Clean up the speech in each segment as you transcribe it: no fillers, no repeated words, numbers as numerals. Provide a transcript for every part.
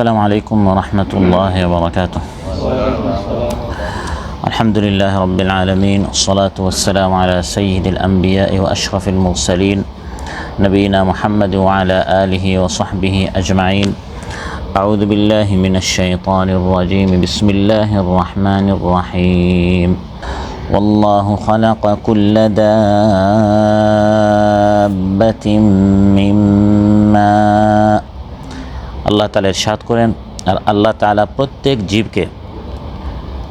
السلام عليكم ورحمة الله وبركاته. الحمد لله رب العالمين، الصلاة والسلام على سيد الأنبياء وأشرف المرسلين نبينا محمد وعلى آله وصحبه أجمعين. أعوذ بالله من الشيطان الرجيم. بسم الله الرحمن الرحيم. والله خلق كل دابة من ماء। আল্লাহ তাআলা ইরশাদ করেন, আর আল্লাহ তাআলা প্রত্যেক জীবকে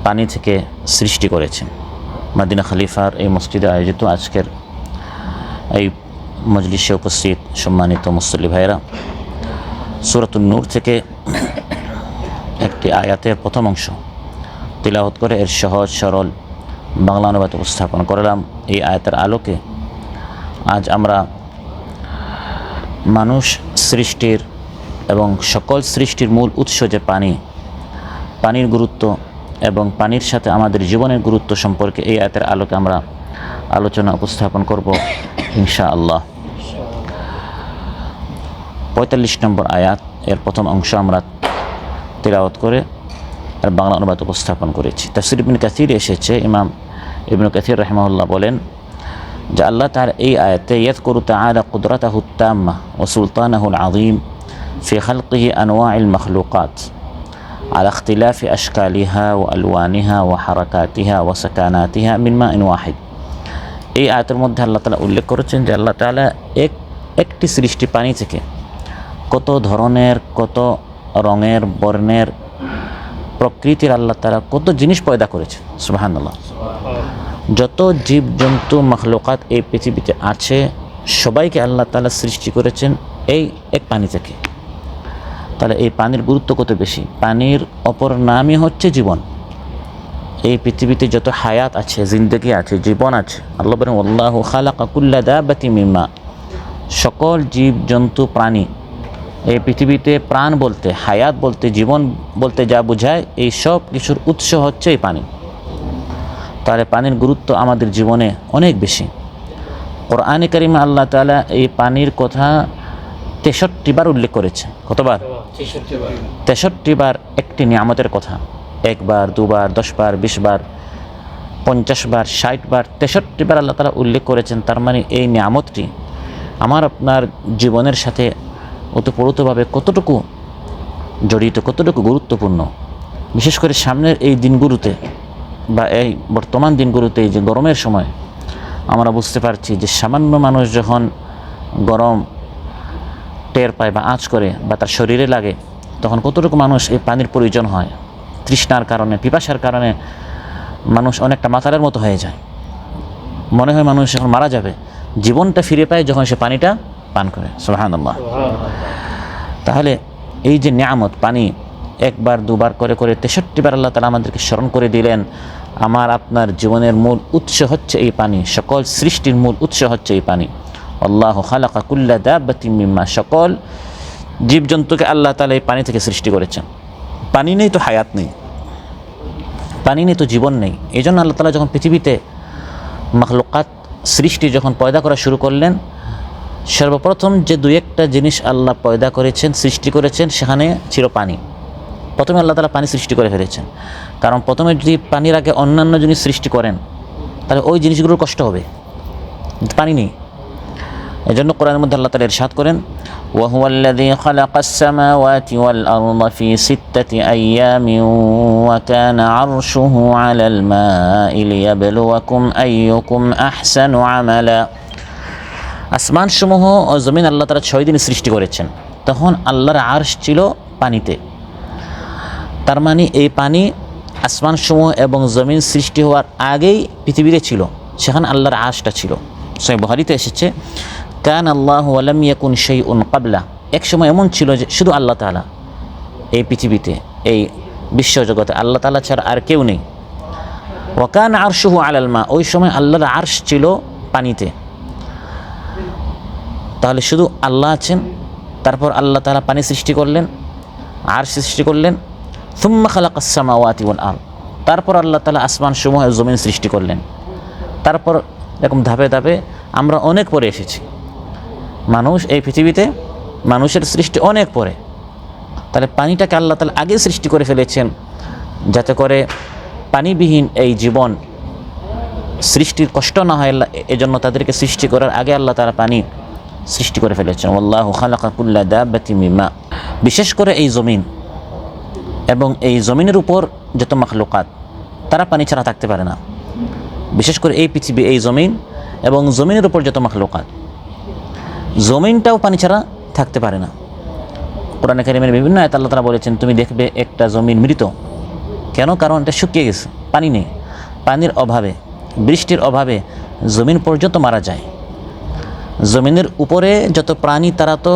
পানি থেকে সৃষ্টি করেছেন। মদিনা খলিফার এই মসজিদে আয়োজিত আজকের এই মজলিসে উপস্থিত সম্মানিত মুসল্লি ভাইরা, সূরাতুন নূর থেকে একটি আয়াতের প্রথম অংশ তিলাওয়াত করে এর সহজ সরল বাংলা অনুবাদ উপস্থাপন করলাম। এই আয়াতের আলোকে আজ আমরা মানুষ সৃষ্টির এবং সকল সৃষ্টির মূল উৎস যে পানির গুরুত্ব এবং পানির সাথে আমাদের জীবনের গুরুত্ব সম্পর্কে এই আয়াতের আলোকে আমরা আলোচনা উপস্থাপন করব ইনশাআল্লাহ। ৪৫ নম্বর আয়াত এর প্রথম অংশ আমরা তিলাওয়াত করে আর বাংলা অনুবাদ উপস্থাপন করেছি। তাফসীর ইবনে কাসির এসেছে, ইমাম ইবনে কাসির রাহিমাহুল্লাহ বলেন যে আল্লাহ তাআলা এই আয়াতে ইয়াযকুরু তাআলা কুদরাতাহু তাম্মা ওয়া সুলতানাহুল আযীম في خلقه أنواع المخلوقات على اختلاف أشكالها وألوانها وحركاتها وسكناتها من ماء واحد। এই আয়াতের মধ্যে আল্লাহ তাআলা উল্লেখ করেছেন যে আল্লাহ তাআলা একটি সৃষ্টি পানি থেকে কত ধরনের, কত রঙের, বর্ণের, প্রকৃতির আল্লাহ তাআলা কত জিনিস পয়দা করেছেন। সুবহানাল্লাহ। যত জীবজন্তু মখলুকাত এই পৃথিবীতে আছে সবাইকে আল্লাহ তাআলা সৃষ্টি করেছেন এই এক পানি থেকে। তাহলে এই পানির গুরুত্ব কত বেশি। পানির অপর নামই হচ্ছে জীবন। এই পৃথিবীতে যত হায়াত আছে, জিন্দেগি আছে, জীবন আছে, আল্লাহ বলেন আল্লাহু খালাকা কুল্লা দাবাতিন মিন মা। সকল জীব জন্তু প্রাণী এই পৃথিবীতে প্রাণ বলতে, হায়াত বলতে, জীবন বলতে যা বোঝায় এই সব কিছুর উৎস হচ্ছে এই পানি। তাহলে পানির গুরুত্ব আমাদের জীবনে অনেক বেশি। কোরআনে কারিমে আল্লাহ তাআলা এই পানির কথা ৬৩ বার উল্লেখ করেছে। কতবার? ৬৩ বার একটি নিয়ামতের কথা। একবার, দুবার, ১০ বার, ২০ বার, ৫০ বার, ৬০ বার, ৬৩ বার আল্লাহ তাআলা উল্লেখ করেছেন। তার মানে এই নিয়ামতটি আমার আপনার জীবনের সাথে ওতপ্রোতভাবে কতটুকু জড়িত, কতটুকু গুরুত্বপূর্ণ। বিশেষ করে সামনের এই দিনগুলোতে বা এই বর্তমান দিনগুলোতে, এই যে গরমের সময় আমরা বুঝতে পারছি যে সামান্য মানুষ যখন গরম টের পায় বা আঁচ করে বা তার শরীরে লাগে তখন কতটুকু মানুষ এই পানির প্রয়োজন হয়। তৃষ্ণার কারণে, পিপাসার কারণে মানুষ অনেকটা মাতালের মতো হয়ে যায়। মনে হয় মানুষ যখন মারা যাবে, জীবনটা ফিরে পায় যখন সে পানিটা পান করে। সুবহানাল্লাহ। তাহলে এই যে নিয়ামত পানি, একবার দুবার করে করে ৬৩ বার আল্লাহ তাআলা আমাদেরকে স্মরণ করে দিলেন আমার আপনার জীবনের মূল উৎস হচ্ছে এই পানি, সকল সৃষ্টির মূল উৎস হচ্ছে এই পানি। আল্লাহু খালাকা কুল্লা দাবাতিন মিন মা। সকল জীবজন্তুকে আল্লাহ তাআলা এই পানি থেকে সৃষ্টি করেছেন। পানি নেই তো হায়াত নেই, পানি নেই তো জীবন নেই। এই জন্য আল্লাহ তাআলা যখন পৃথিবীতে মখলুকাত সৃষ্টি যখন পয়দা করা শুরু করলেন, সর্বপ্রথম যে দুই একটা জিনিস আল্লাহ পয়দা করেছেন, সৃষ্টি করেছেন, সেখানে ছিল পানি। প্রথমে আল্লাহ তাআলা পানি সৃষ্টি করে ফেলেছেন। কারণ প্রথমে যদি পানির আগে অন্যান্য জিনিস সৃষ্টি করেন তাহলে ওই জিনিসগুলোর কষ্ট হবে, পানি নেই। এই জন্য কোরআনের মধ্যে আল্লাহ তাআলা ইরশাদ করেন ওয়া হুয়াল্লাযী খালাকাস সামাওয়াতি ওয়াল আরদা ফি সিত্তাতি আইয়ামিন ওয়া কানা আরশুহু আলাল মাই লিয়াবলুয়াকুম আইয়ুকুম আহসানু আমালা। আসমানসমূহ ও জমিন আল্লাহ তাআলা ৬ দিনে সৃষ্টি করেছেন। তখন আল্লাহর আরশ ছিল পানিতে। তার মানে এই পানি আসমানসমূহ এবং জমিন সৃষ্টি হওয়ার আগেই পৃথিবীতে ছিল, সেখানে আল্লাহর আরশটা ছিল। সহিহ বুখারীতে এসেছে কান আল্লাহু ওয়া লাম ইয়াকুন শাইউন ক্বাবলা। এক সময় এমন ছিল যে শুধু আল্লাহ তাআলা এই পৃথিবীতে, এই বিশ্বজগতে আল্লাহ তাআলা ছাড়া আর কেউ নেই। ওয়া কানা আরশুহু আলাল মা। ওই সময় আল্লাহর আরশ ছিল পানিতে। তাহলে শুধু আল্লাহ আছেন, তারপর আল্লাহ তাআলা পানি সৃষ্টি করলেন, আরশ সৃষ্টি করলেন। সুম্মা খালাকাস সামাওয়াতি ওয়াল আরদ। তারপর আল্লাহ তাআলা আসমান সমূহ ও জমিন সৃষ্টি করলেন। তারপর এরকম ধাপে ধাপে আমরা অনেক পরে এসেছি। মানুষ এই পৃথিবীতে, মানুষের সৃষ্টি অনেক পরে। তাহলে পানিটাকে আল্লাহ তাআলা আগে সৃষ্টি করে ফেলেছেন, যাতে করে পানিবিহীন এই জীবন সৃষ্টির কষ্ট না হয়। এজন্য তাদেরকে সৃষ্টি করার আগে আল্লাহ তাআলা পানি সৃষ্টি করে ফেলেছেন। আল্লাহু খালাকা কুল্লা দাব্বাতিন মিন মা। বিশেষ করে এই জমিন এবং এই জমিনের উপর যত মাখলুকাত, তারা পানি ছাড়া থাকতে পারে না। বিশেষ করে এই পৃথিবী, এই জমিন এবং জমিনের উপর যত মাখলুকাত, জমিনটাও পানি ছাড়া থাকতে পারে না। কোরআনে কারিমের বিভিন্ন আয়াতে আল্লাহ তাআলা বলেছেন, তুমি দেখবে একটা জমিন মৃত। কেন? কারণ এটা শুকিয়ে গেছে, পানি নেই। পানির অভাবে, বৃষ্টির অভাবে জমিন পর্যন্ত মারা যায়। জমিনের উপরে যত প্রাণী তারা তো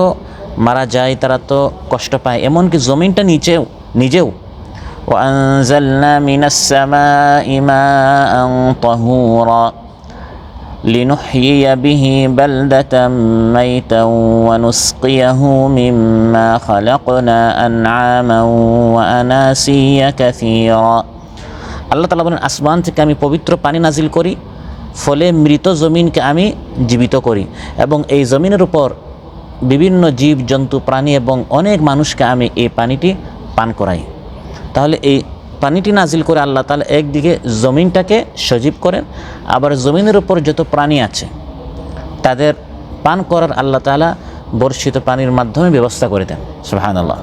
মারা যায়, তারা তো কষ্ট পায়, এমনকি জমিনটা নিজেও وأنزلنا من السماء ماء طهورا لنحيي به بلدة ميتا ونسقيه مما خلقنا أنعاما وأناسيا كثيرا। আল্লাহ তাআলা বলেন, আসমান থেকে আমি পবিত্র পানি নাজিল করি, ফলে মৃত জমিনকে আমি জীবিত করি, এবং এই জমিনের উপর বিভিন্ন জীব জন্তু প্রাণী এবং অনেক মানুষকে আমি এই পানিটি পান করাই। তাহলে এই পানিটি নাজিল করে আল্লাহ তাআলা একদিকে জমিনটাকে সজীব করেন, আবার জমিনের উপর যত প্রাণী আছে তাদের পান করার আল্লাহ তাআলা বর্ষিত পানির মাধ্যমে ব্যবস্থা করে দেন। সুবহানাল্লাহ।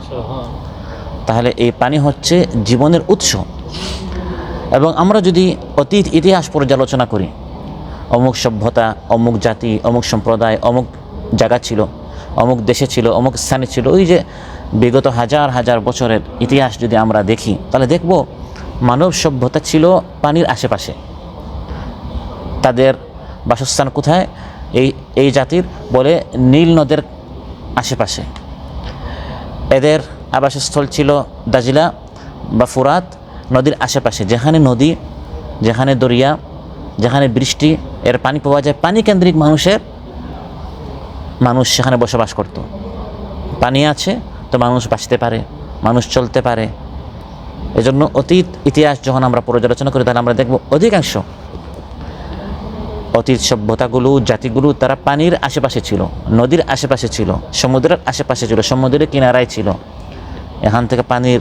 তাহলে এই পানি হচ্ছে জীবনের উৎস। এবং আমরা যদি অতীত ইতিহাস পর্যালোচনা করি, অমুক সভ্যতা, অমুক জাতি, অমুক সম্প্রদায় অমুক জায়গা ছিল, অমুক দেশে ছিল, অমুক স্থানে ছিল, ওই যে বিগত হাজার হাজার বছরের ইতিহাস যদি আমরা দেখি, তাহলে দেখব মানব সভ্যতা ছিল পানির আশেপাশে। তাদের বাসস্থান কোথায়? এই জাতির বলে নীল নদের আশেপাশে। এদের আবাসস্থল ছিল দাজিলা বা ফুরাত নদীর আশেপাশে, যেখানে নদী, যেখানে দরিয়া, যেখানে বৃষ্টি এর পানি পাওয়া যায়। পানি কেন্দ্রিক মানুষ সেখানে বসবাস করত। পানি আছে তো মানুষ বাঁচতে পারে, মানুষ চলতে পারে। এজন্য অতীত ইতিহাস যখন আমরা পর্যালোচনা করি, তাহলে আমরা দেখব অধিকাংশ অতীত সভ্যতাগুলো, জাতিগুলো তারা পানির আশেপাশে ছিল, নদীর আশেপাশে ছিল, সমুদ্রের আশেপাশে ছিল, সমুদ্রের কিনারায় ছিল। এখান থেকে পানির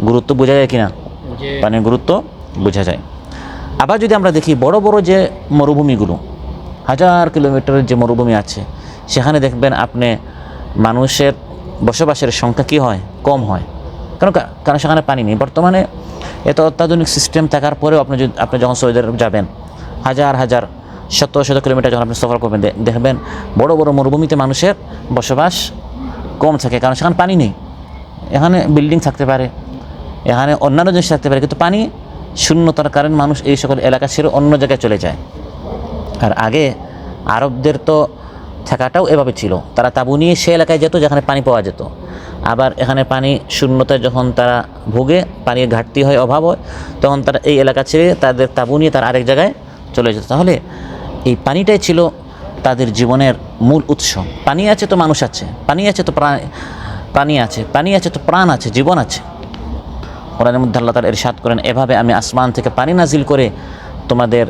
গুরুত্ব বোঝা যায় কিনা? পানির গুরুত্ব বোঝা যায়। আবার যদি আমরা দেখি বড় বড় যে মরুভূমিগুলো, হাজার কিলোমিটারের যে মরুভূমি আছে, সেখানে দেখবেন আপনি মানুষের বসবাসের সংখ্যা কী হয়? কম হয়। কারণ সেখানে পানি নেই। বর্তমানে এত অত্যাধুনিক সিস্টেম থাকার পরেও আপনি যখন সৌদি আরব যাবেন, হাজার শত কিলোমিটার যখন আপনি সফর করবেন, দেখবেন বড় বড় মরুভূমিতে মানুষের বসবাস কম থাকে, কারণ সেখানে পানি নেই। এখানে বিল্ডিং থাকতে পারে, এখানে অন্যান্য জিনিস থাকতে পারে, কিন্তু পানি শূন্যতার কারণে মানুষ এই সকল এলাকা ছেড়ে অন্য জায়গায় চলে যায়। আর আগে আরবদের তো থাকাটাও এভাবে ছিল, তারা তাঁবু নিয়ে সে এলাকায় যেত যেখানে পানি পাওয়া যেত। আবার এখানে পানি শূন্যতায় যখন তারা ভোগে, পানির ঘাটতি হয়, অভাব হয়, তখন তারা এই এলাকা ছেড়ে তাদের তাঁবু নিয়ে তারা আরেক জায়গায় চলে যেত। তাহলে এই পানিটাই ছিল তাদের জীবনের মূল উৎস। পানি আছে তো মানুষ আছে, পানি আছে তো প্রাণী আছে, পানি আছে তো প্রাণ আছে, জীবন আছে। কোরআনের মধ্যে আল্লাহ তাআলা ইরশাদ করেন, এভাবে আমি আসমান থেকে পানি নাজিল করে তোমাদের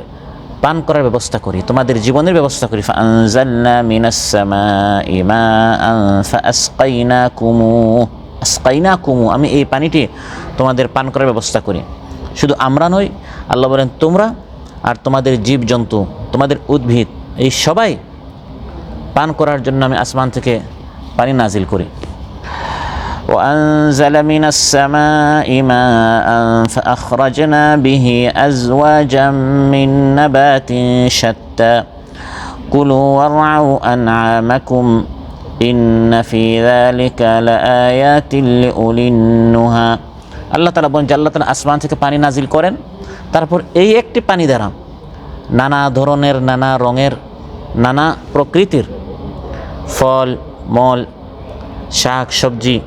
পান করার ব্যবস্থা করি, তোমাদের জীবনের ব্যবস্থা করি। ফাআনজালনা মিনাস সামাই মাআন ফাআসকাইনাকুম, আমি এই পানিটি তোমাদের পান করার ব্যবস্থা করি। শুধু আমরা নই, আল্লাহ বলেন তোমরা আর তোমাদের জীবজন্তু, তোমাদের উদ্ভিদ, এই সবাই পান করার জন্য আমি আসমান থেকে পানি নাজিল করি। وأنزل من السماء ماء فأخرجنا به أزواجا من نبات شتى كلوا وارعوا أنعامكم إن في ذلك لآيات لأولي النهى। আল্লাহ তাআলা বলেন যে আল্লাহ তাআলা আসমান থেকে পানি নাজিল করেন, তারপর এই একটি পানি দ্বারা নানা ধরনের, নানা রঙের, নানা প্রকৃতির ফল মল, শাক সবজি,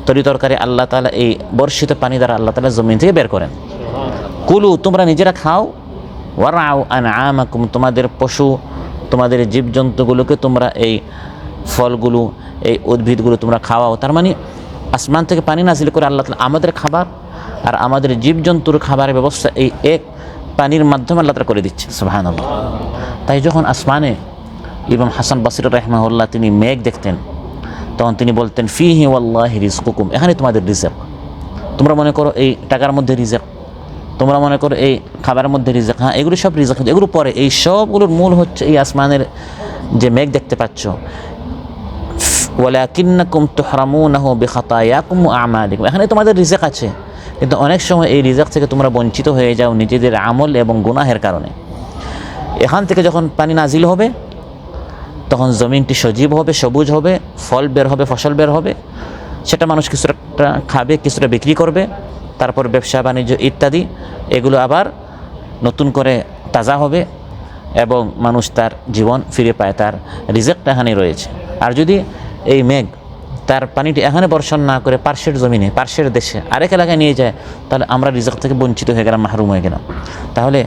তরিতরকারি আল্লাহ তাআলা এই বর্ষিত পানি দ্বারা আল্লাহ তাআলা জমিন থেকে বের করেন। কুলু, তোমরা নিজেরা খাও, ওয়ারআউ আনআমাকুম, তোমাদের পশু, তোমাদের জীবজন্তুগুলোকে তোমরা এই ফলগুলো, এই উদ্ভিদগুলো তোমরা খাওয়াও। তার মানে আসমান থেকে পানি নাজিল করে আল্লাহ তাআলা আমাদের খাবার আর আমাদের জীবজন্তুর খাবারের ব্যবস্থা এই এক পানির মাধ্যমে আল্লাহ তাআলা করে দিচ্ছে। সুবহানাল্লাহ। তাই যখন আসমানে ইমাম হাসান বসরি রাহিমাহুল্লাহ তিনি মেঘ দেখতেন, তখন তিনি বলতেন ফিহি ওয়াল্লাহি রিজকুকুম, এখানে তোমাদের রিজক। তোমরা মনে করো এই টাকার মধ্যে রিজক, তোমরা মনে করো এই খাবারের মধ্যে রিজক, হ্যাঁ এগুলো সব রিজক, এগুলো পরে। এই সবগুলোর মূল হচ্ছে এই আসমানের যে মেঘ দেখতে পাচ্ছ। ওয়ালাকিন্নাকুম তুহরামুনাহু বিখাতায়াকুম ওয়া আমালিকুম, এখানে তোমাদের রিজক আছে, কিন্তু অনেক সময় এই রিজক থেকে তোমরা বঞ্চিত হয়ে যাও নিজেদের আমল এবং গুনাহের কারণে। এখান থেকে যখন পানি নাজিল হবে তখন জমিনটি সজীব হবে, সবুজ হবে, ফল বের হবে, ফসল বের হবে, সেটা মানুষ কিছুটা খাবে, কিছুটা বিক্রি করবে, তারপর ব্যবসা বাণিজ্য ইত্যাদি এগুলো আবার নতুন করে তাজা হবে এবং মানুষ তার জীবন ফিরে পায়, তার রিজেক্টটা এখানে রয়েছে। আর যদি এই মেঘ তার পানিটি এখানে বর্ষণ না করে পার্শ্বের জমিনে, পার্শ্বের দেশে আরেক এলাকায় নিয়ে যায়, তাহলে আমরা রিজেক্ট থেকে বঞ্চিত হয়ে গেলাম, মাহরুম হয়ে গেলাম। তাহলে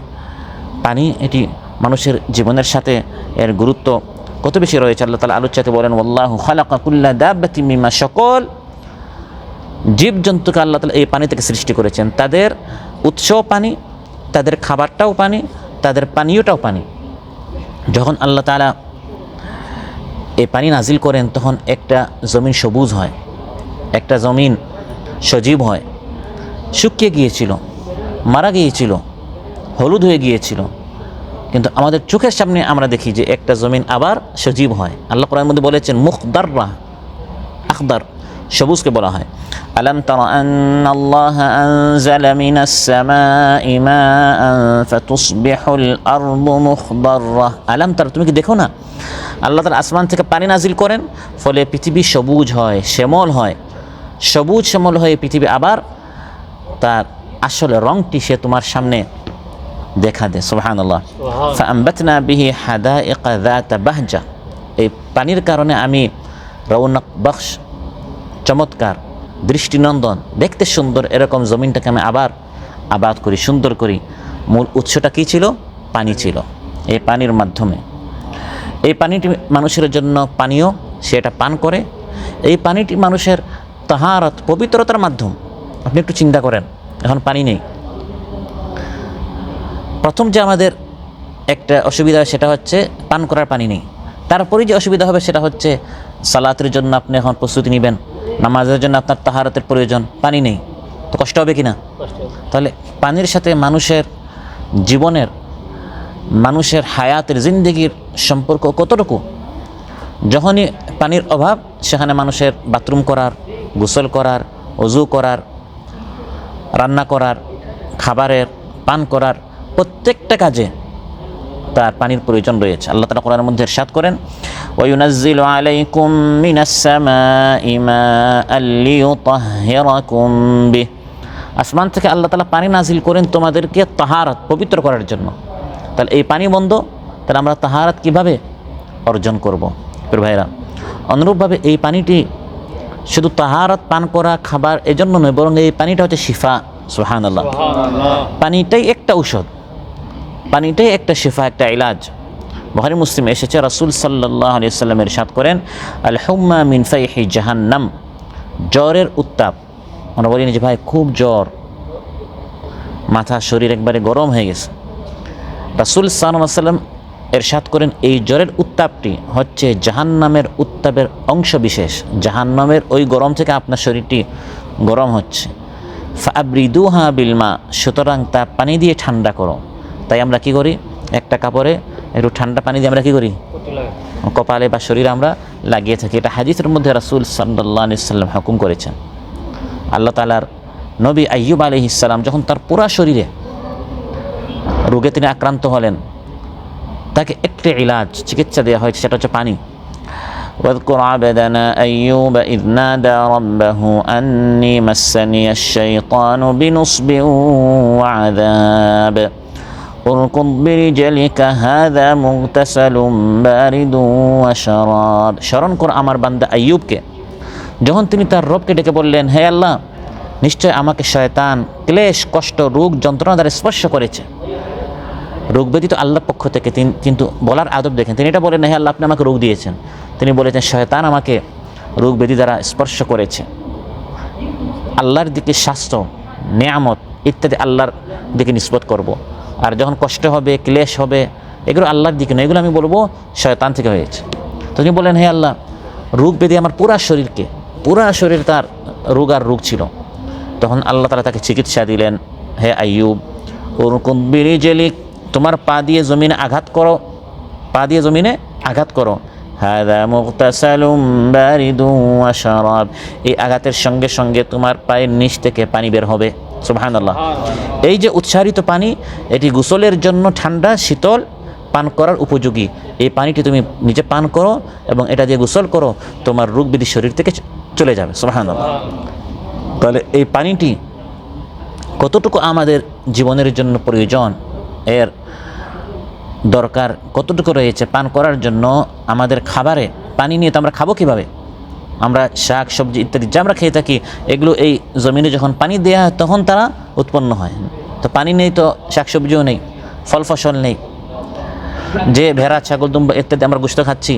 পানি এটি মানুষের জীবনের সাথে এর গুরুত্ব কত বেশি রয়েছে। আল্লাহ তাআলা আলোচ্যতে বলেন ওয়াল্লাহু খালাকা কুল্লা দাব্বাতিন মিম্মা, সকল জীবজন্তুকে আল্লাহ তাআলা এই পানি থেকে সৃষ্টি করেছেন, তাদের উৎসও পানি, তাদের খাবারটাও পানি, তাদের পানীয়টাও পানি। যখন আল্লাহ তাআলা এই পানি নাজিল করেন তখন একটা জমিন সবুজ হয়, একটা জমিন সজীব হয়। শুকিয়ে গিয়েছিল, মারা গিয়েছিল, হলুদ হয়ে গিয়েছিল, কিন্তু আমাদের চোখের সামনে আমরা দেখি যে একটা জমিন আবার সজীব হয়। আল্লাহ কোরআনের মধ্যে বলেছেন মুখদাররা, আখদার সবুজকে বলা হয়। আলাম তারা আন্নাল্লাহা আনজালা মিনাস সামাই মাআন ফাতুসবিহুল আরদু মুখদাররা। আলাম তারা, তুমি কি দেখো না আল্লাহ তাআলা আসমান থেকে পানি নাজিল করেন, ফলে পৃথিবী সবুজ হয়, শ্যামল হয়, সবুজ শ্যামল হয়ে পৃথিবী আবার তার আসলে রংটি সে তোমার সামনে দেখা দেয়। সুবহানাল্লাহ। ফাআমবাতনা বিহি হাদাইকা যাতা বাহজা, এই পানির কারণে আমি রৌনক বখশ, চমৎকার, দৃষ্টিনন্দন, দেখতে সুন্দর এরকম জমিনটাকে আমি আবার আবাদ করি, সুন্দর করি। মূল উৎসটা কী ছিল? পানি ছিল। এই পানির মাধ্যমে, এই পানিটি মানুষের জন্য পানীয়, সেটা পান করে। এই পানিটি মানুষের তাহারাত, পবিত্রতার মাধ্যম। আপনি একটু চিন্তা করেন, এখন পানি নেই, প্রথম যে আমাদের একটা অসুবিধা সেটা হচ্ছে পান করার পানি নেই। তারপরে যে অসুবিধা হবে সেটা হচ্ছে সালাতের জন্য আপনি এখন প্রস্তুতি নেবেন, নামাজের জন্য আপনার তাহারাতের প্রয়োজন, পানি নেই, তো কষ্ট হবে কি না? তাহলে পানির সাথে মানুষের জীবনের, মানুষের হায়াতের, জিন্দেগির সম্পর্ক কতটুকু। যখনই পানির অভাব, সেখানে মানুষের বাথরুম করার, গোসল করার, ওযু করার, রান্না করার, খাবারের, পান করার প্রত্যেকটা কাজে তার পানির প্রয়োজন রয়েছে। আল্লাহ তাআলা কোরআনের মধ্যে ইরশাদ করেন ওয়ায়ুনাজ্জিলু আলাইকুম মিনাস সামাই মাআন লিইউতাহহিরাকুম বিহি, আসমান থেকে আল্লাহ তাআলা পানি নাজিল করেন তোমাদেরকে তাহারাত, পবিত্র করার জন্য। তাহলে এই পানি বন্ধ, তাহলে আমরা তাহারাত কিভাবে অর্জন করব? প্রিয় ভাইরা, অনুরূপভাবে এই পানিটি শুধু তাহারাত, পান করা, খাবার এজন্য নয়, বরং এই পানিটা হচ্ছে শিফা। সুবহানাল্লাহ। পানিটাই একটা ঔষধ, পানিটাই একটা শিফা, একটা ইলাজ। বুখারী মুসলিমে এসেছে রাসূল সাল্লাল্লাহু আলাইহি ওয়াসাল্লাম ইরশাদ করেন আল হুম্মা মিন ফাইহি জাহান্নাম, জ্বরের উত্তাপ। আমরা বলি না যে ভাই খুব জ্বর, মাথা শরীর একবারে গরম হয়ে গেছে, রাসূল সাল্লাল্লাহু আলাইহি ওয়াসাল্লাম ইরশাদ করেন এই জ্বরের উত্তাপটি হচ্ছে জাহান্নামের উত্তাপের অংশ বিশেষ। জাহান্নামের ওই গরম থেকে আপনার শরীরটি গরম হচ্ছে। ফাবরিদুহা বিলমা, সুতরাং তা পানি দিয়ে ঠান্ডা করো। তাই আমরা কি করি? একটা কাপড়ে একটু ঠান্ডা পানি দিয়ে আমরা কি করি? কপালে বা শরীরে আমরা লাগিয়ে থাকি। এটা হাদিসের মধ্যে রাসূল সাল্লাল্লাহু আলাইহি ওয়াসাল্লাম হুকুম করেছেন। আল্লাহ তাআলার নবী আইয়ুব আলাইহিস সালাম যখন তার পুরা শরীরে রোগে তিনি আক্রান্ত হলেন, তাকে একটি ইলাজ, চিকিৎসা দেওয়া হয়েছে, সেটা হচ্ছে পানি। واذكر عبدنا أيوب إذ نادى ربه أني مسني الشيطان بنصب وعذاب اركض برجلك هذا مغتسل بارد وشراب। স্মরণ কর আমার বান্দা আইয়ুবকে, যখন তিনি তার রবকে ডেকে বললেন, হে আল্লাহ, নিশ্চয় আমাকে শয়তান ক্লেশ, কষ্ট, রোগ, যন্ত্রণা দ্বারা স্পর্শ করেছে। রোগ ব্যাধি তো আল্লাহর পক্ষ থেকে, কিন্তু বলার আদব দেখেন, তিনি এটা বলেন, হে আল্লাহ, আপনি আমাকে রোগ দিয়েছেন। তিনি বলেছেন শয়তান আমাকে রোগ ব্যাধি দ্বারা স্পর্শ করেছে। আল্লাহর দিকে স্বাস্থ্য, নেয়ামত ইত্যাদি আল্লাহর দিকে নিসবত করব। আর যখন কষ্ট হবে, ক্লেশ হবে, এগুলো আল্লাহর দিকে নয়, এগুলো আমি বলবো শয়তান থেকে হয়েছে। তো তিনি বলেন, হে আল্লাহ, রোগ ব্যাধি আমার পুরা শরীর তার রোগ আর রোগ ছিল। তখন আল্লাহ তাআলা তাকে চিকিৎসা দিলেন, হে আইয়ুব উরকুদ বিরিজলিক, তোমার পা দিয়ে জমিনে আঘাত করো, হাযা মুগতাসালুম বারিদুন ওয়া শারাব, এই আঘাতের সঙ্গে সঙ্গে তোমার পায়ের নিচ থেকে পানি বের হবে। সুবহানাল্লাহ। এই যে উচ্চারিত পানি, এটি গোসলের জন্য ঠান্ডা শীতল পান করার উপযোগী। এই পানিটি তুমি নিজে পান করো এবং এটা দিয়ে গোসল করো, তোমার রোগ ব্যাধি শরীর থেকে চলে যাবে। সুবহানাল্লাহ। তাহলে এই পানিটি কতটুকু আমাদের জীবনের জন্য প্রয়োজন, এর দরকার কতটুকু রয়েছে পান করার জন্য। আমাদের খাবারে পানি নিয়ে তো আমরা খাবো কীভাবে? আমরা শাক সবজি ইত্যাদি যা আমরা খেয়ে থাকি, এগুলো এই জমিনে যখন পানি দেওয়া হয় তখন তারা উৎপন্ন হয়। তো পানি নেই তো শাক সবজিও নেই, ফল ফসল নেই। যে ভেড়া ছাগল দুম্বা ইত্যাদি আমরা গোশত খাচ্ছি,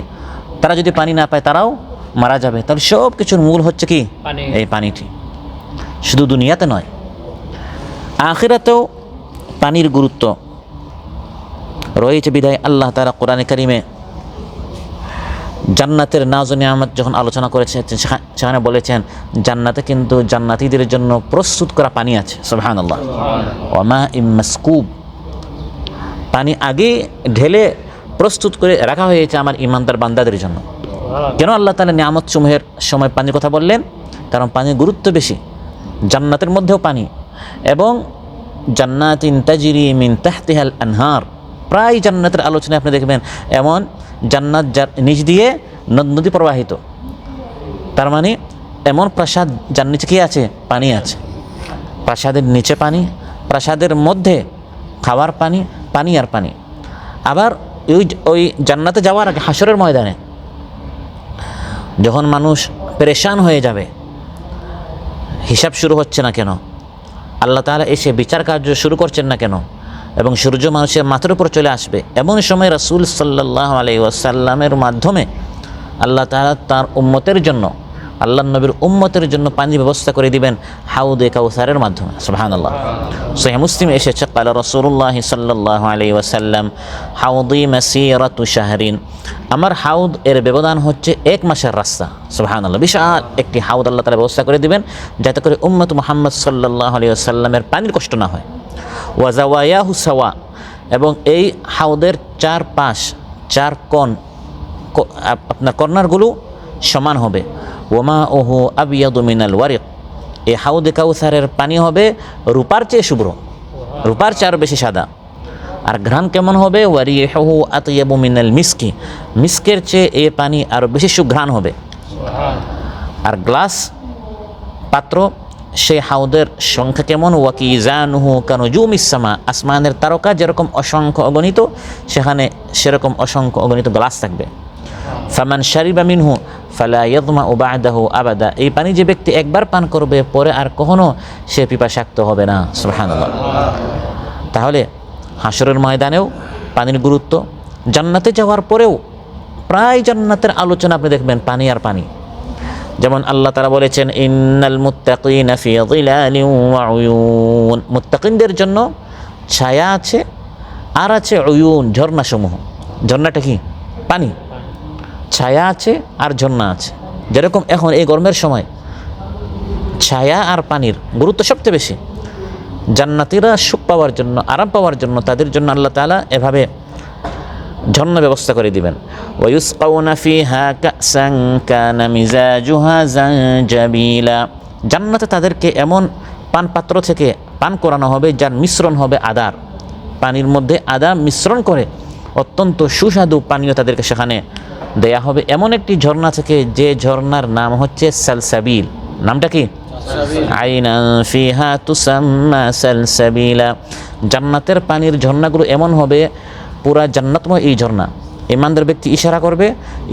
তারা যদি পানি না পায় তারাও মারা যাবে। তাহলে সব কিছুর মূল হচ্ছে কি? এই পানিটি। শুধু দুনিয়াতে নয়, আখিরাতেও পানির গুরুত্ব রয়েছে। বিধায় আল্লাহ তাআলা কোরআনে কারিমে জান্নাতের নাজ ও নিয়ামত যখন আলোচনা করেছেন, সেখানে বলেছেন জান্নাতে কিন্তু জান্নাতীদের জন্য প্রস্তুত করা পানি আছে। সুবহানাল্লাহ। ওয়া মাইম মাসকুব, পানি আগে ঢেলে প্রস্তুত করে রাখা হয়েছে আমার ইমানদার বান্দাদের জন্য। কেন আল্লাহ তাআলা নিয়ামত সমূহের সময় পানির কথা বললেন? কারণ পানির গুরুত্ব বেশি। জান্নাতের মধ্যেও পানি, এবং জান্নাতিন তাজরি মিন তাহতিহাল আনহার, প্রায় জান্নাতের আলোচনায় আপনি দেখবেন এমন জান্নাত যার নিচ দিয়ে নদী প্রবাহিত। তার মানে এমন প্রাসাদ যার নিচে কি আছে? পানি আছে। প্রাসাদের নিচে পানি, প্রাসাদের মধ্যে খাওয়ার পানি, পানি আর পানি। আবার ওই জান্নাতে যাওয়ার আগে হাসরের ময়দানে যখন মানুষ পেরেশান হয়ে যাবে, হিসাব শুরু হচ্ছে না কেন, আল্লাহ তাআলা এসে বিচার কার্য শুরু করছেন না কেন, এবং সূর্য মানুষের মাথার উপর চলে আসবে, এমন সময় রাসূল সাল্লাল্লাহু আলাইহি ওয়াসাল্লামের মাধ্যমে আল্লাহ তাআলা তার উম্মতের জন্য, আল্লাহর নবীর উম্মতের জন্য পানির ব্যবস্থা করে দিবেন হাউদে কাউসারের মাধ্যমে। সুবহানাল্লাহ। সহিহ মুসলিমে এসেছে, ক্বালা রাসূলুল্লাহ সাল্লাল্লাহু আলাইহি ওয়াসাল্লাম হাউদি মাসিরাতু শাহরিন, আমার হাউদ এর ব্যবধান হচ্ছে 1 মাসের রাস্তা। সুবহানাল্লাহ। বিশাল একটি হাউদ আল্লাহ তাআলা ব্যবস্থা করে দিবেন, যাতে করে উম্মত মুহাম্মদ সাল্লাল্লাহু আলাইহি ওয়াসাল্লামের পানির কষ্ট না হয়। ওয়া যাওয়ায়াহু সাওয়া, এবং এই হাউদের 4 কোণ, আপনার কর্নারগুলো সমান হবে। ওমা ওহু আবিয়াদু মিনাল ওয়ারিক, এই হাউদে কাউসারের পানি হবে রূপার চেয়ে শুভ্র, রূপার চেয়ে আরও বেশি সাদা। আর ঘ্রাণ কেমন হবে? ওয়ারিহুহু আতয়াবু মিনাল মিসকি, মিসকের চেয়ে এই পানি আরও বেশি সুঘ্রাণ হবে। আর গ্লাস পাত্র, সেই হাউদের সংখ্যা কেমন? ওয়াকিজানুহু কানুজুমিস সামা, আসমানের তারকা যেরকম অসংখ্য অগণিত, সেখানে সেরকম অসংখ্য অগণিত গ্লাস থাকবে। ফামান শারিবা মিনহু ফালা ইয়াদমাউ বা'দাহু আবাদা, এই পানি যে ব্যক্তি একবার পান করবে পরে আর কখনো সে পিপাসাক্ত হবে না। সুবহানাল্লাহ। তাহলে হাসরের ময়দানেও পানির গুরুত্ব, জান্নাতে যাওয়ার পরেও প্রায় জান্নাতের আলোচনা আপনি দেখবেন পানি আর পানি। যেমন আল্লাহ তাআলা বলেছেন, ইন্নাল মুত্তাকিনা ফি যিলালিন ওয়া উয়ুন, মুত্তাকিনদের জন্য ছায়া আছে আর আছে উয়ুন, ঝর্ণাসমূহ। ঝর্ণাটা কি? পানি। ছায়া আছে আর ঝর্ণা আছে। যেরকম এখন এই গরমের সময় ছায়া আর পানির গুরুত্ব সবচেয়ে বেশি। জান্নাতীরা সুখ পাওয়ার জন্য, আরাম পাওয়ার জন্য তাদের জন্য আল্লাহ তাআলা এভাবে ঝর্ণা ব্যবস্থা করে দিবেন। ওয়ায়ুসকাউনা ফিহা কাসান কানা মিজাজুহা জানজাবিলা, জান্নাতে তাদেরকে এমন পান পাত্র থেকে পান করানো হবে যার মিশ্রণ হবে আদার, পানির মধ্যে আদা মিশ্রণ করে অত্যন্ত সুস্বাদু পানীয় তাদেরকে সেখানে দেয়া হবে। এমন একটি ঝর্ণা থেকে যে ঝর্ণার নাম হচ্ছে সালসাবিল। নামটা কি? আইনান ফিহা তুসাম্মা সালসাবিলা, জান্নাতের পানির ঝর্ণাগুলো এমন হবে, পুরা জান্নাতময় এই ঝর্ণা। ইমানদার ব্যক্তি ইশারা করবে,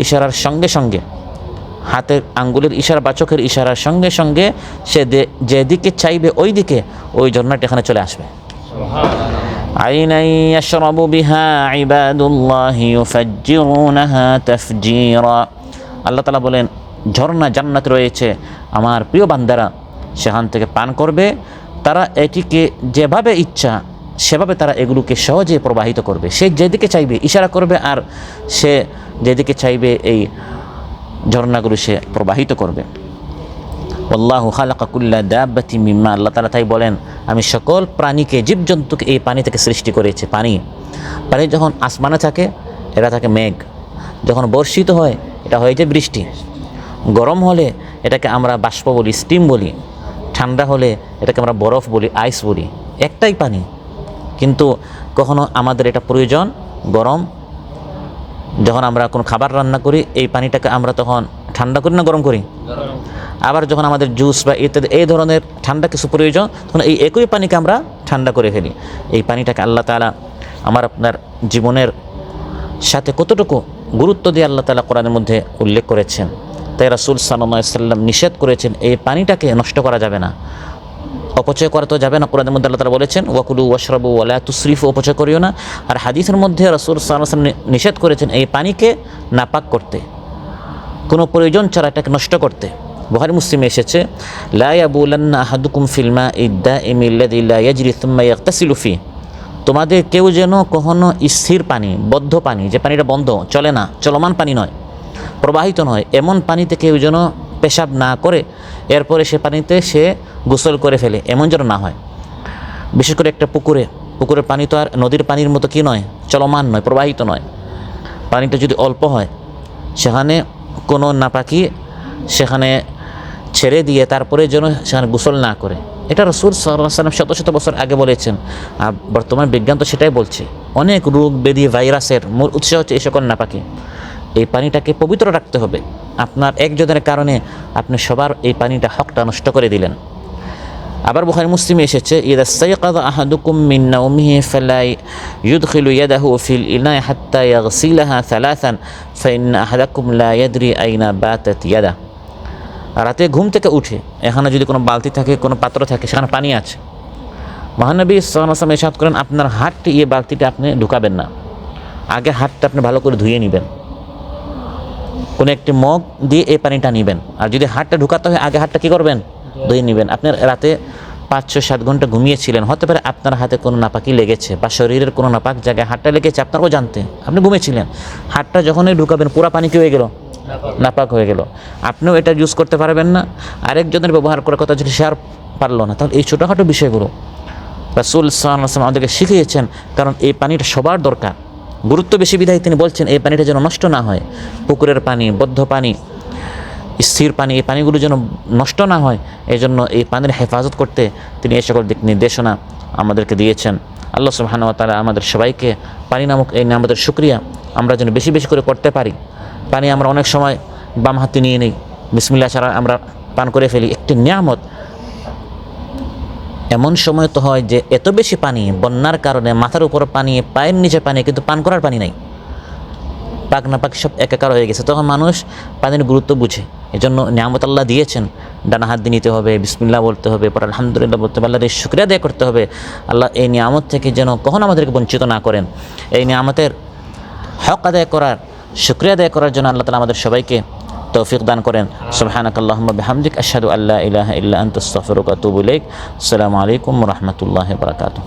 ইশারার সঙ্গে সঙ্গে, হাতের আঙ্গুলের ইশারা বা চোখের ইশারার সঙ্গে সঙ্গে সে যেদিকে চাইবে ওই দিকে ওই ঝর্ণাটি এখানে চলে আসবে। আইনান ইয়াশরাবু বিহা ইবাদুল্লাহি ইউফাজ্জিরুনাহা তাফজীরা, আল্লাহ তাআলা বলেন ঝর্ণা জান্নাত রয়েছে, আমার প্রিয় বান্দারা সেখান থেকে পান করবে। তারা এটিকে যেভাবে ইচ্ছা সেভাবে তারা এগুলোকে সহজে প্রবাহিত করবে। সে যেদিকে চাইবে ইশারা করবে, আর সে যেদিকে চাইবে এই ঝর্ণাগুলো সে প্রবাহিত করবে। আল্লাহু খালাকা কুল্লা দাব্বাতিন মিন মা, আল্লাহ তাআলা তাই বলেন আমি সকল প্রাণীকে জীবজন্তুকে এই পানি থেকে সৃষ্টি করেছি। পানি যখন আসমানে থাকে এটা থাকে মেঘ, যখন বর্ষিত হয় এটা হয়ে যায় বৃষ্টি, গরম হলে এটাকে আমরা বাষ্প বলি, স্টিম বলি, ঠান্ডা হলে এটাকে আমরা বরফ বলি, আইস বলি। একটাই পানি, কিন্তু কখনো আমাদের এটা প্রয়োজন গরম, যখন আমরা কোনো খাবার রান্না করি এই পানিটাকে আমরা তখন ঠান্ডা করি না গরম করি? আবার যখন আমাদের জুস বা ইত্যাদি এই ধরনের ঠান্ডা কিছু প্রয়োজন তখন এই একই পানিকে আমরা ঠান্ডা করে ফেলি। এই পানিটাকে আল্লাহ তাআলা আমার আপনার জীবনের সাথে কতটুকু গুরুত্ব দিয়ে আল্লাহ তাআলা কোরআনের মধ্যে উল্লেখ করেছেন। তাই রাসূল সাল্লাল্লাহু আলাইহি ওয়াসাল্লাম নিষেধ করেছেন এই পানিটাকে নষ্ট করা যাবে না, অপচয় করা তো যাবে না। কোরআনের মধ্যে আল্লাহ তাআলা বলেছেন ওয়াকুলু ওয়াশরাবু ওয়ালা তুসরিফু, অপচয় করিও না। আর হাদিসের মধ্যে রাসূল সাল্লাল্লাহু আলাইহি ওয়াসাল্লাম নিষেধ করেছেন এই পানিকে নাপাক করতে, কোনো প্রয়োজন ছাড়া এটাকে নষ্ট করতে। বুখারী মুসলিমে এসেছে লা ইয়াবুলান্না আহাদুকুম ফিল মাইদ দাইমি আল্লাযী লা ইয়াজরি সুম্মা ইয়াগতাসিলু ফি, তোমাদের কেউ যেন কখনো স্থির পানি, বদ্ধ পানি, যে পানিটা বন্ধ, চলে না, চলমান পানি নয়, প্রবাহিত নয়, এমন পানিতে কেউ যেন পেশাব না করে এরপরে সে পানিতে সে গোসল করে ফেলে, এমন যেন না হয়। বিশেষ করে একটা পুকুরের পানি তো আর নদীর পানির মতো কি নয়, চলমান নয়, প্রবাহিত নয়। পানিটা যদি অল্প হয় সেখানে কোনো নাপাকি সেখানে ছেড়ে দিয়ে তারপরে যেন সেখানে গোসল না করে। এটা রাসূল সাল্লাল্লাহু আলাইহি ওয়াসাল্লাম শত শত বছর আগে বলেছেন। আর বর্তমান বিজ্ঞান তো সেটাই বলছে, অনেক রোগ ব্যাধি ভাইরাসের মূল উৎস হচ্ছে এই সকল নাপাকি। এই পানিটাকে পবিত্র রাখতে হবে। আপনার একজনের কারণে আপনি সবার এই পানিটা হকটা নষ্ট করে দিলেন। আবার বুখারী মুসলিমে এসেছে ইযা ইসতাইকাযা আহাদুকুম মিন নাওমিহি ফালা ইউদখিলু ইয়াদাহু ফিল ইনা'i হাত্তা ইয়াগসিলাহা সালাসান ফাইন্না আহাদাকুম লা ইয়াদরি আইনা বাতাত ইয়াদা। রাতে ঘুম থেকে উঠে এখানে যদি কোনো বালতি থাকে, কোনো পাত্র থাকে, সেখানে পানি আছে, মহানবী সাল্লাল্লাহু আলাইহি ওয়াসাল্লাম ইরশাদ করেন আপনার হাতটি এই বালতিটা আপনি ঢুকাবেন না, আগে হাতটা আপনি ভালো করে ধুয়ে নেবেন, কোনো একটি মগ দিয়ে এই পানিটা নেবেন। আর যদি হাতটা ঢুকাতে হয় আগে হাতটা কী করবেন, ধুয়ে নেবেন। আপনার রাতে 5-6-7 ঘন্টা ঘুমিয়েছিলেন, হতে পারে আপনার হাতে কোনো নাপাকি লেগেছে বা শরীরের কোনো নাপাক জায়গায় হাতটা লেগেছে, আপনারও জানতে, আপনি ঘুমিয়েছিলেন, হাতটা যখনই ঢুকাবেন পুরা পানি কী হয়ে গেল, নাপাক হয়ে গেল। আপনিও এটা ইউজ করতে পারবেন না, আরেকজনের ব্যবহার করার কথা যদি সে আর পারলো না, তাহলে এই ছোটোখাটো বিষয়গুলো রাসূল সাল্লাল্লাহু আলাইহি ওয়াসাল্লাম আমাদেরকে শিখিয়েছেন। কারণ এই পানিটা সবার দরকার, গুরুত্ব বেশি বিধায় তিনি বলছেন এই পানিটা যেন নষ্ট না হয়। পুকুরের পানি, বদ্ধ পানি, স্থির পানি, এই পানিগুলো যেন নষ্ট না হয়, এই জন্য এই পানির হেফাজত করতে তিনি এই সকল দিক নির্দেশনা আমাদেরকে দিয়েছেন। আল্লাহ সুবহানাহু ওয়া তাআলা আমাদের সবাইকে পানি নামক এই নিয়ামতের শুকরিয়া আমরা যেন বেশি বেশি করে করতে পারি। পানি আমরা অনেক সময় বাম হাতে নিয়ে নিই, বিসমিল্লাহ ছাড়া আমরা পান করে ফেলি। একটি নিয়ামত, এমন সময় তো হয় যে এত বেশি পানি, বন্যার কারণে মাথার উপর পানি, পায়ের নিচে পানি, কিন্তু পান করার পানি নাই, পাক না পাক সব একাকার হয়ে গেছে। তখন মানুষ পানির গুরুত্ব বুঝে। এই জন্য নিয়ামত আল্লাহ দিয়েছেন, ডানা হাত দিয়ে নিতে হবে, বিসমিল্লাহ বলতে হবে, পর আলহামদুলিল্লাহ বলতে হবে, আল্লাহর শুকরিয়া আদায় করতে হবে। আল্লাহ এই নিয়ামত থেকে যেন কখনো আমাদেরকে বঞ্চিত না করেন। এই নিয়ামতের হক আদায় করার, শুকরিয়া আদায় করার জন্য আল্লাহ তাআলা আমাদের সবাইকে তৌফিক দান করেন। সুবহানাকাল্লাহুম্মা বিহামদিক আশহাদু আল্লা ইলাহা ইল্লা আনতা আস্তাগফিরুকা ওয়া আতুবু ইলাইক। আসসালামু আলাইকুম ওয়া রাহমাতুল্লাহি ওয়া বারাকাতুহু।